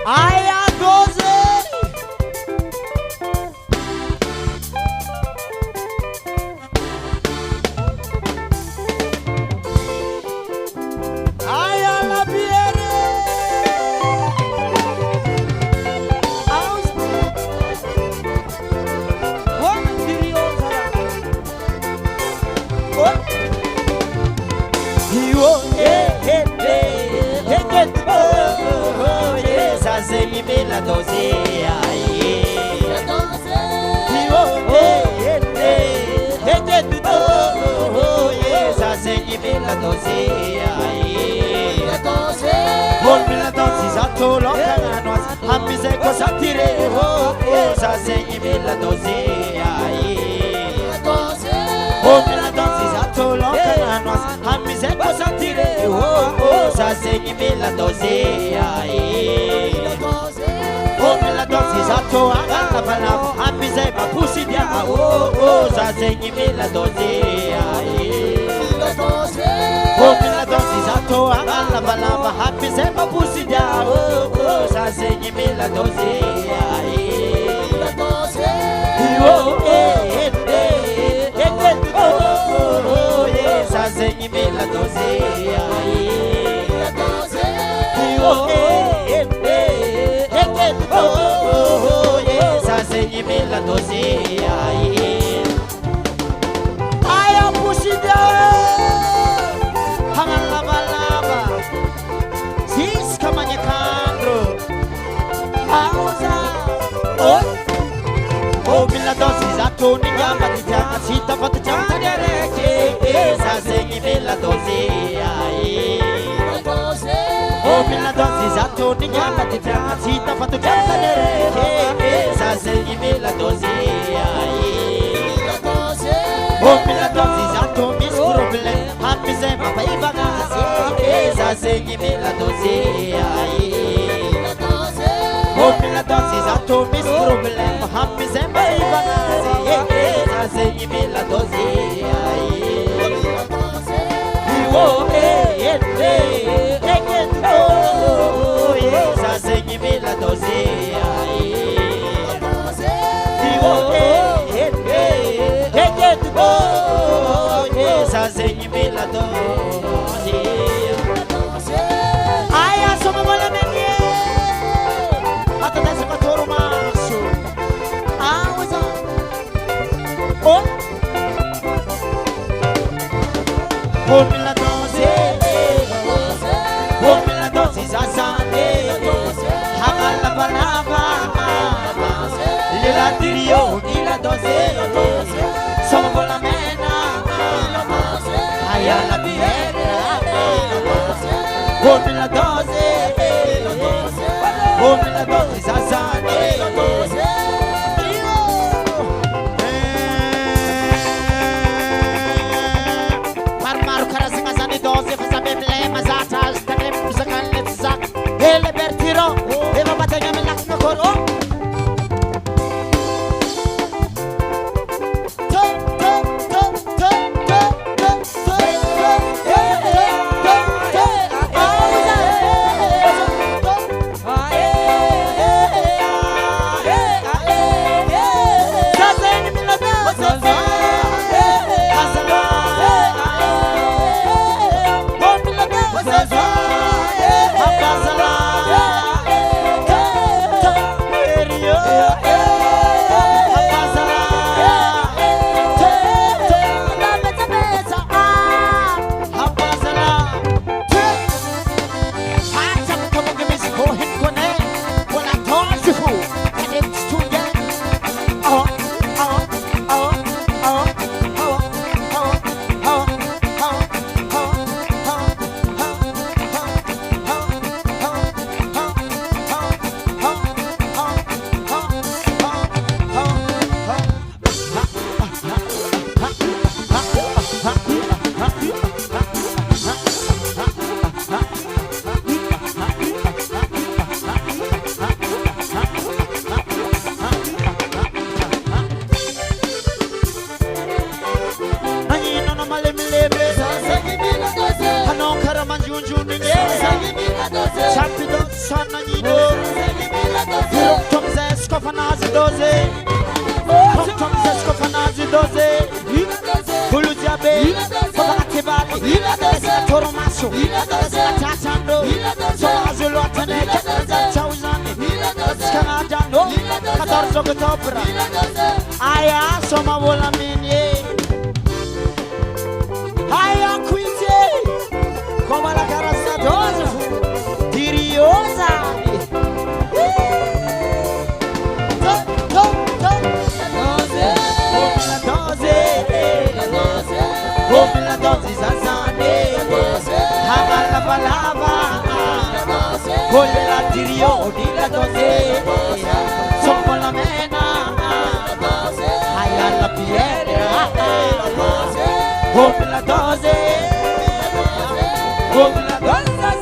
Ai, a 12. Ai, a Labiere. La dozea, la dosi zato agala bala amize bapusi dia za zengi mila dosi la dosi zato agala bala amize bapusi dia za zengi mila dosi za zengi mila dosi la dozia Ai, a puxida. Hangalava lava Sis kamanya kandro Pausa Oh bila dosi zato ni gamba di janga sita fatu janga dereke Sa sengi bila dozia Oh bila dosi zato ni gamba di janga sita fatu janga dereke Sa sengi bila dozia Oh bila dosi zato mis problem Happy se ma pai bagasi Sa sengi bila dozia Oh bila dosi zato mis problem Happy se ma pai bagasi Sa sengi bila dozia Oh Sa sengi bila dozia Sa sengi bila dozia Ai, a soma bola menina. Até dessa catoro macho. Ah, usa. Oh. Oh bila dozi Oh bila dozi zazane Hamala balava Lila dirio Lila dozi Soma bola mena Ayala biera Oh bila dozi Oh bila dozi zazane Marmaro karazinga zani doze faz a beblema zata Stanem usakan letza Ele bertiro Eva batanya melak nakoro Chapido sana doze Tom Zesko Fanazi doze Bulu Diabe Fogatibali Desina Toromaso Desina Tatando Soazu Lotane Chauzani Skanadano 14 October Aya Soma Wola Minye Aya Quinte Como la Carassa Doze Diriosa la doze Zazane Hama lava lava Colle la tirio di la doze Sommo la mena Hai alla piede Come la doze Come la doze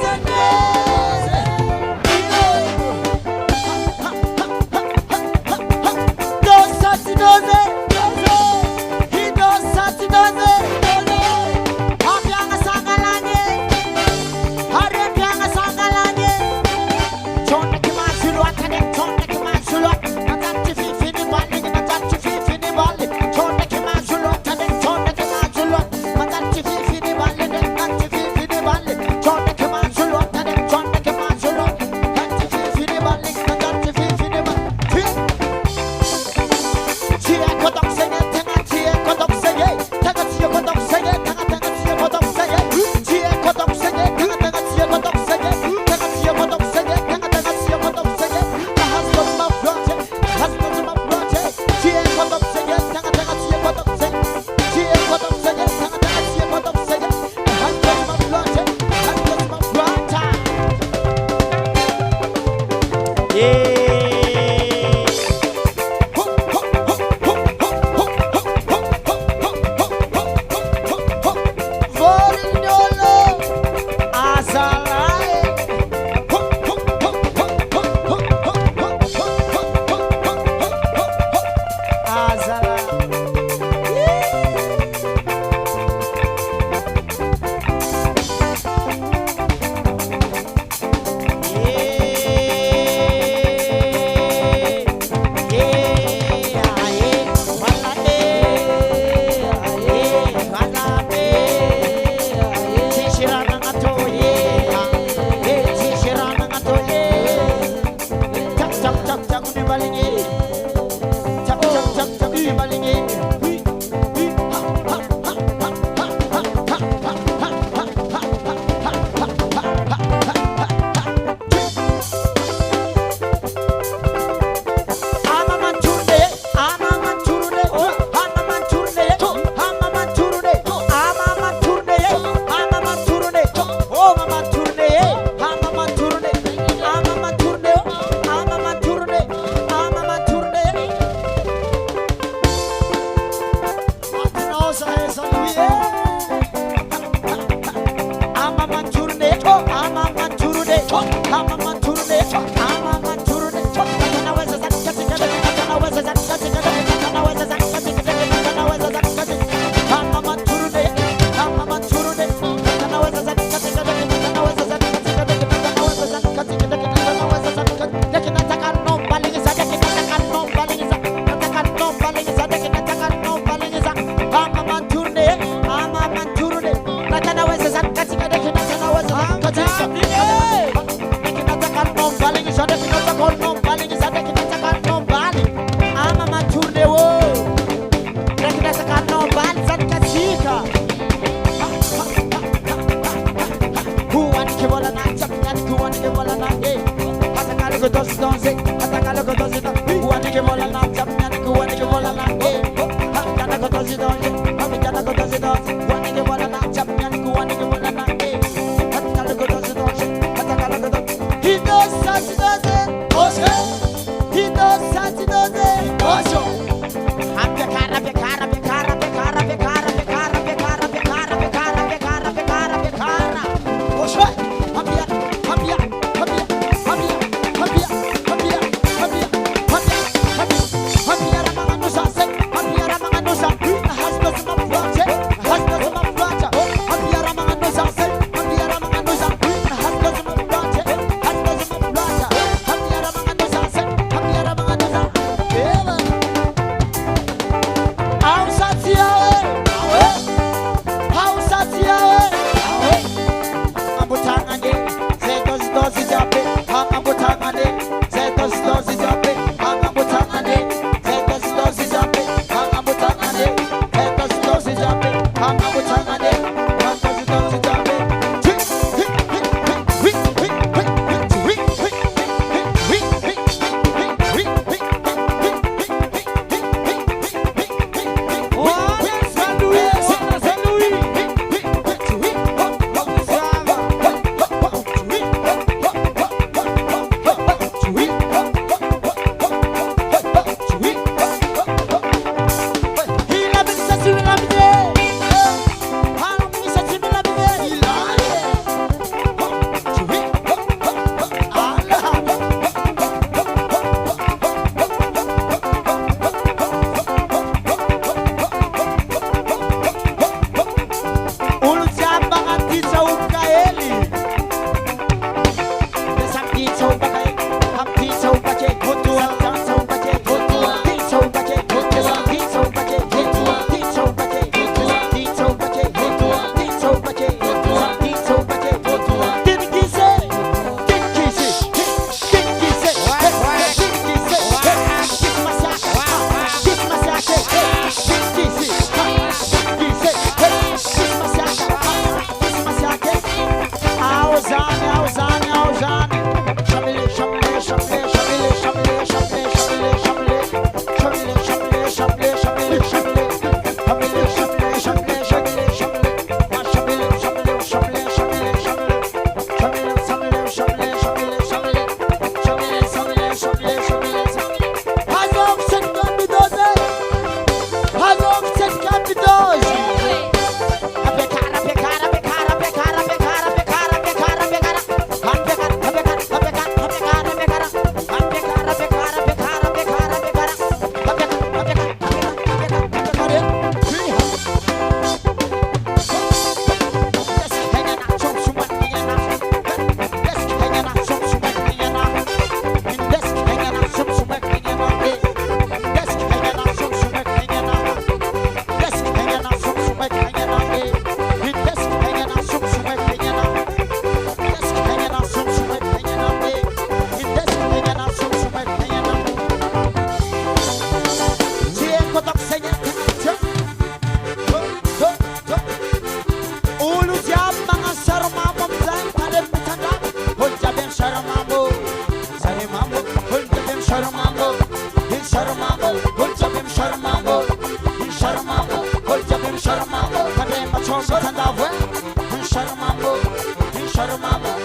Sharmaba,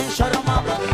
Sharmaba.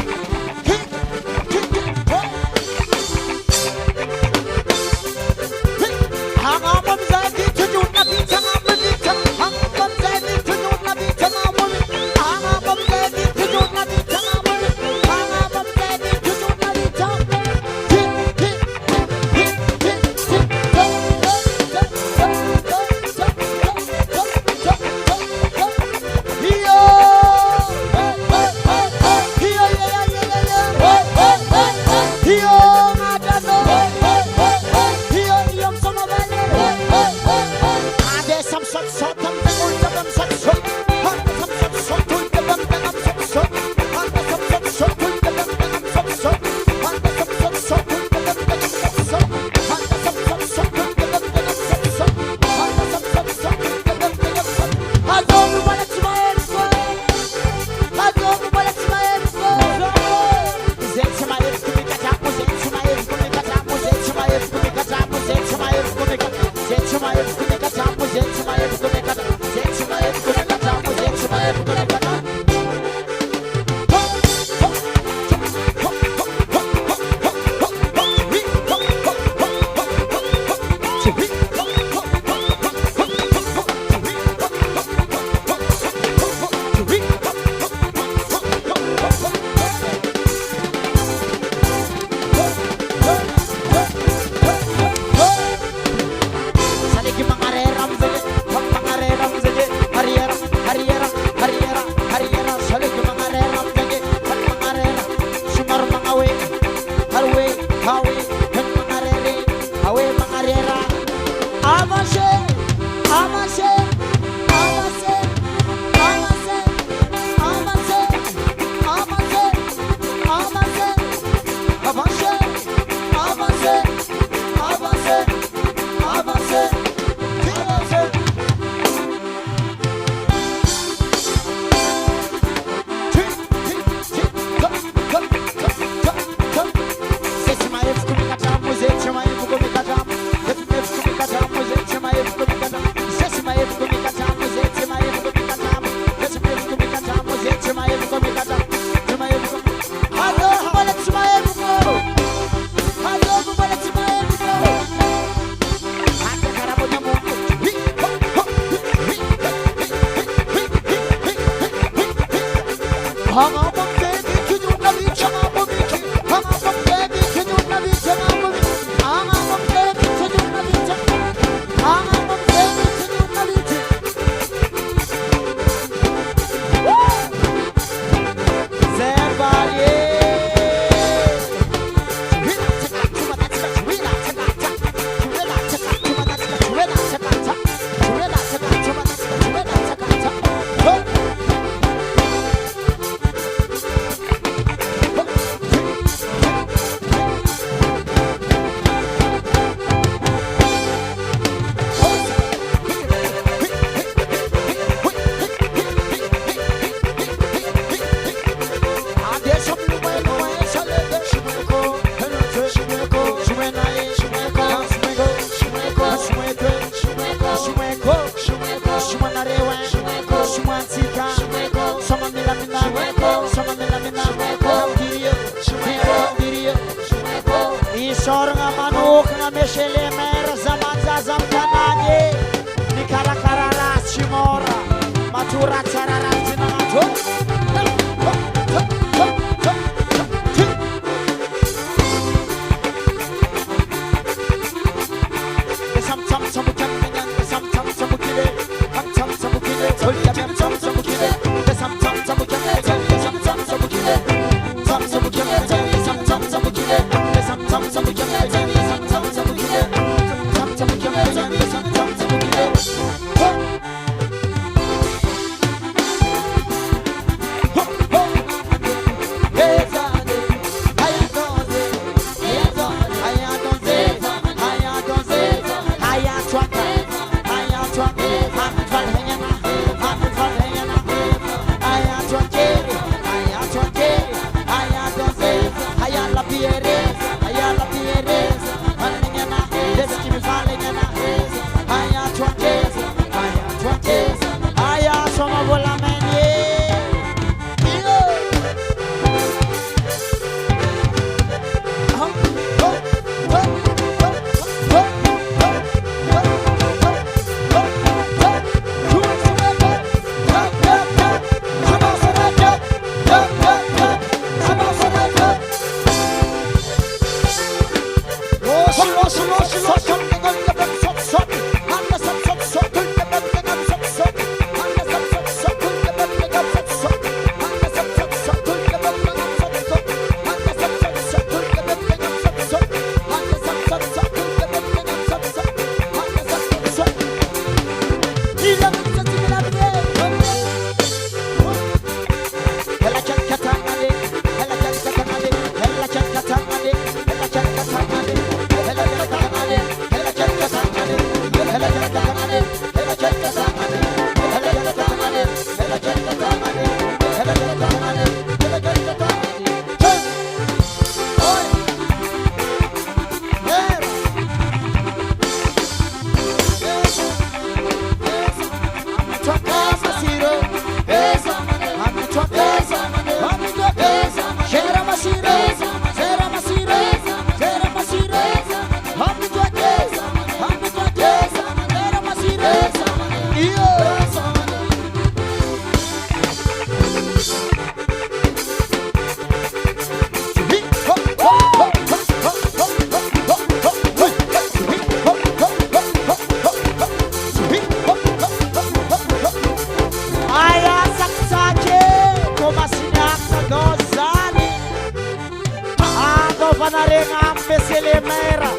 Avanarena Meselemera.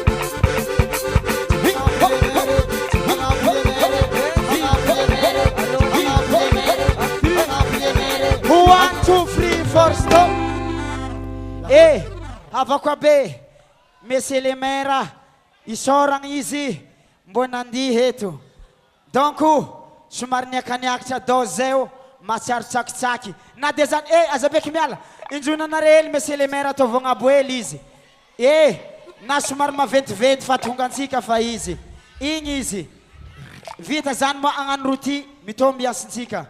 One, two, three, four, stop. Eh, avakwabe Meselemera. Isorang izy mbona andihy eto. Donc somary niakaniakitra dao zao matsiaro tsakitsaky. Na de zany azabeky miala. Injonanare hely Meselemera ataovagna boely izy. Na somary maventiventy fa tonga antsika fa izy. Igny izy. Vita zany ma agnano roti mitomby asintsika.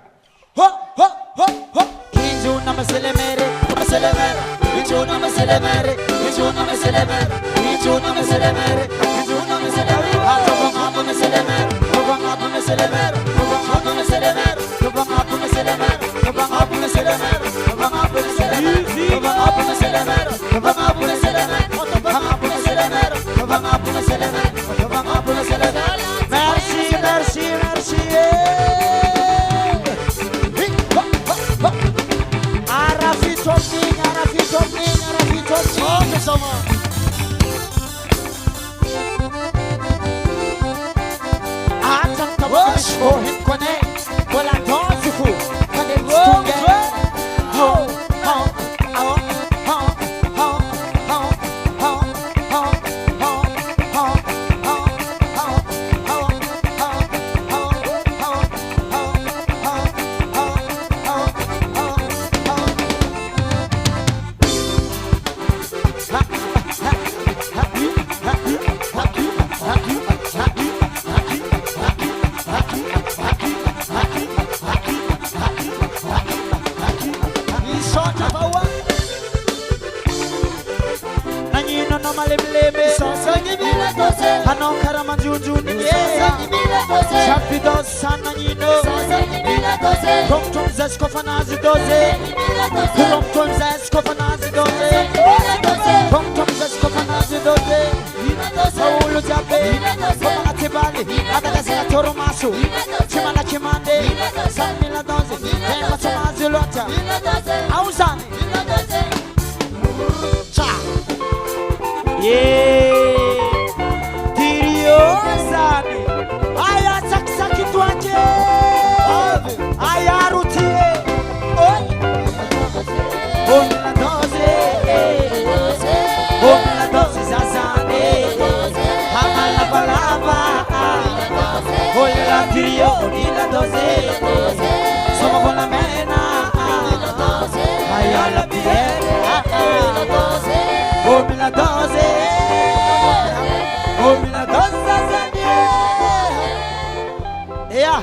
Ho ho ho ho. Injona Meselemera, Meselemera. Injona Meselemera, Injona Meselemera. Injona Meselemera, Injona Meselemera. Atovanga Meselemera, Atovanga Meselemera, Atovanga Meselemera, Atovanga Meselemera, Atovanga Meselemera, Atovanga Meselemera, Atovanga Meselemera, Atovanga Meselemera, Atovanga Meselemera, Atovanga Meselemera, Atovanga Meselemera. Merci, merci, merci. Arafitominha, Arafitominha, Arafitominha. Oh, him connect. Well, I don't you fool. Connect together. Oh, oh, oh, oh, oh, oh, oh, oh, oh, Chapidos sana nino Promptum zeskofanazi doze Promptum zeskofanazi doze Promptum zeskofanazi doze Paulo jabe Komanga tibali Adagazina toro masu Chimana chimande Samila doze Tema chamazi lota Auzani Cha Yeah Tiriosani Aya saksaki tuanje Aya rutie Omila doze Omila doze zazane Hamala balaba Omila tirio Omila doze Soma con la mena Aya la biere Omila doze Omila doze zazane Yeah